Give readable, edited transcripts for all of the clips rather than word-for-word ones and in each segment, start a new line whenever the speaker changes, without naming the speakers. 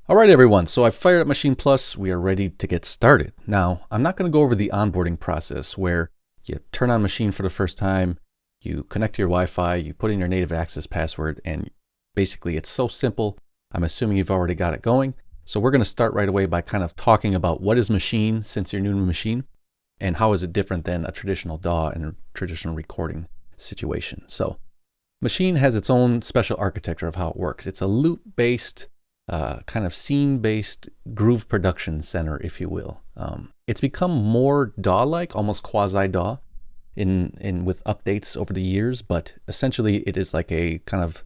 All right, everyone. So I've fired up Maschine Plus. We are ready to get started. Now, I'm not going to go over the onboarding process where you turn on Maschine for the first time, you connect to your Wi-Fi, you put in your native access password, and basically it's so simple. I'm assuming you've already got it going. So we're going to start right away by kind of talking about what is Maschine since you're new to Maschine, and how is it different than a traditional DAW and a traditional recording situation. So Maschine has its own special architecture of how it works. It's a loop-based kind of scene-based groove production center, if you will. It's become more DAW-like, almost quasi-DAW, with updates over the years, but essentially it is like a kind of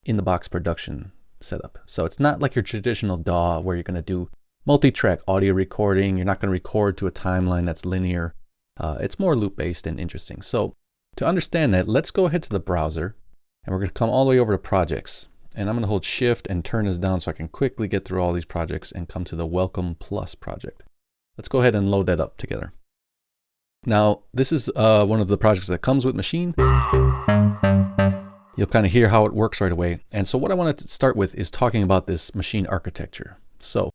in-the-box production setup. So it's not like your traditional DAW where you're going to do multi-track audio recording. You're not going to record to a timeline that's linear. It's more loop-based and interesting. So to understand that, let's go ahead to the browser, and we're going to come all the way over to projects. And I'm going to hold shift and turn this down so I can quickly get through all these projects and come to the Welcome Plus project. Let's go ahead and load that up together. Now, this is one of the projects that comes with Maschine. You'll kind of hear how it works right away. And so what I wanted to start with is talking about this Maschine architecture. So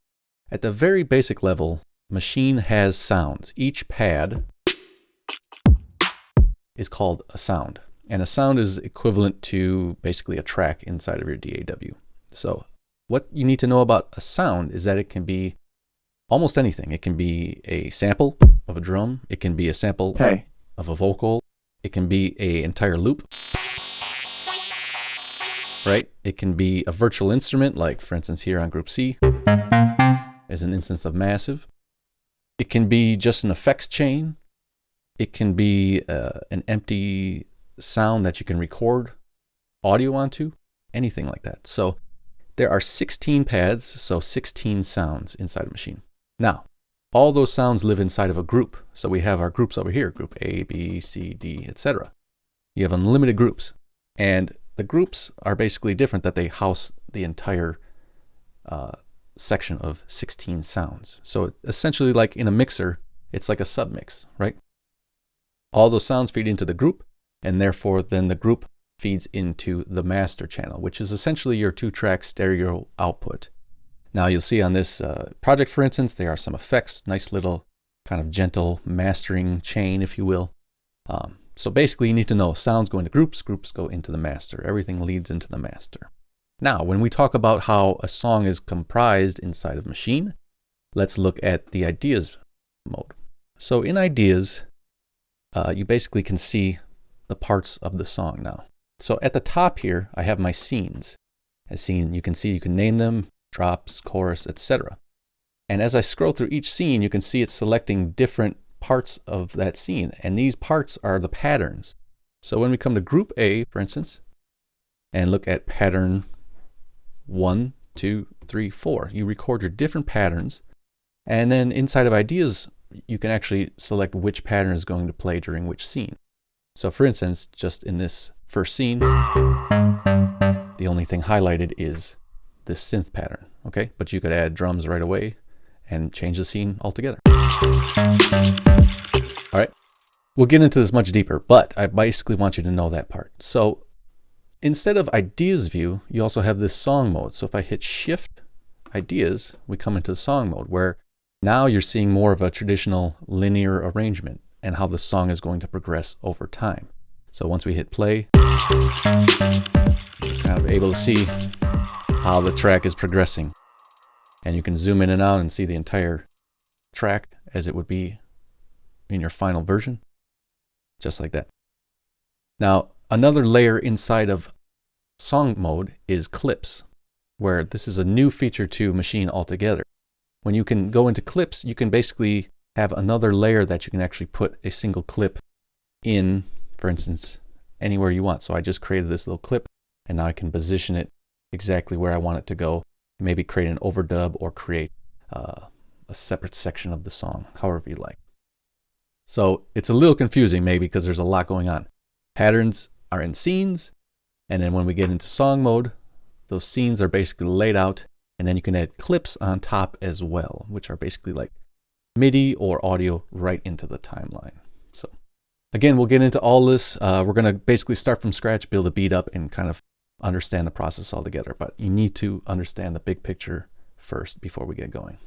at the very basic level, Maschine has sounds. Each pad is called a sound. And a sound is equivalent to basically a track inside of your DAW. So what you need to know about a sound is that it can be almost anything. It can be a sample of a drum. It can be a sample of a vocal. It can be an entire loop, right? It can be a virtual instrument, like for instance here on Group C is an instance of massive. It can be just an effects chain. It can be an empty sound that you can record audio onto, anything like that. So there are 16 pads, so 16 sounds inside of Maschine. Now, all those sounds live inside of a group. So we have our groups over here, group A, B, C, D, etc. You have unlimited groups. And the groups are basically different, that they house the entire section of 16 sounds. So essentially, like in a mixer, it's like a submix, right? All those sounds feed into the group, and therefore then the group feeds into the master channel, which is essentially your 2-track stereo output. Now you'll see on this project, for instance, there are some effects, nice little kind of gentle mastering chain, if you will. So basically you need to know sounds go into groups, groups go into the master. Everything leads into the master. Now, when we talk about how a song is comprised inside of Maschine, let's look at the ideas mode. So in ideas, you basically can see the parts of the song now. So at the top here, I have my scenes. As seen, you can see you can name them, drops, chorus, etc. And as I scroll through each scene, you can see it's selecting different parts of that scene. And these parts are the patterns. So when we come to Group A, for instance, and look at pattern 1, 2, 3, 4, you record your different patterns. And then inside of ideas, you can actually select which pattern is going to play during which scene. So for instance, just in this first scene, the only thing highlighted is this synth pattern, okay? But you could add drums right away and change the scene altogether. All right, we'll get into this much deeper, but I basically want you to know that part. So instead of ideas view, you also have this song mode. So if I hit shift ideas, we come into the song mode where now you're seeing more of a traditional linear arrangement and how the song is going to progress over time. So once we hit play, you're kind of able to see how the track is progressing. And you can zoom in and out and see the entire track as it would be in your final version, just like that. Now, another layer inside of song mode is clips, where this is a new feature to Maschine altogether. When you can go into clips, you can basically have another layer that you can actually put a single clip in, for instance, anywhere you want. So I just created this little clip, and now I can position it exactly where I want it to go. Maybe create an overdub or create a separate section of the song, however you like. So it's a little confusing maybe because there's a lot going on. Patterns are in scenes, and then when we get into song mode, those scenes are basically laid out, and then you can add clips on top as well, which are basically like MIDI or audio right into the timeline. So again, we'll get into all this. We're going to basically start from scratch, build a beat up, and kind of understand the process altogether. But you need to understand the big picture first before we get going.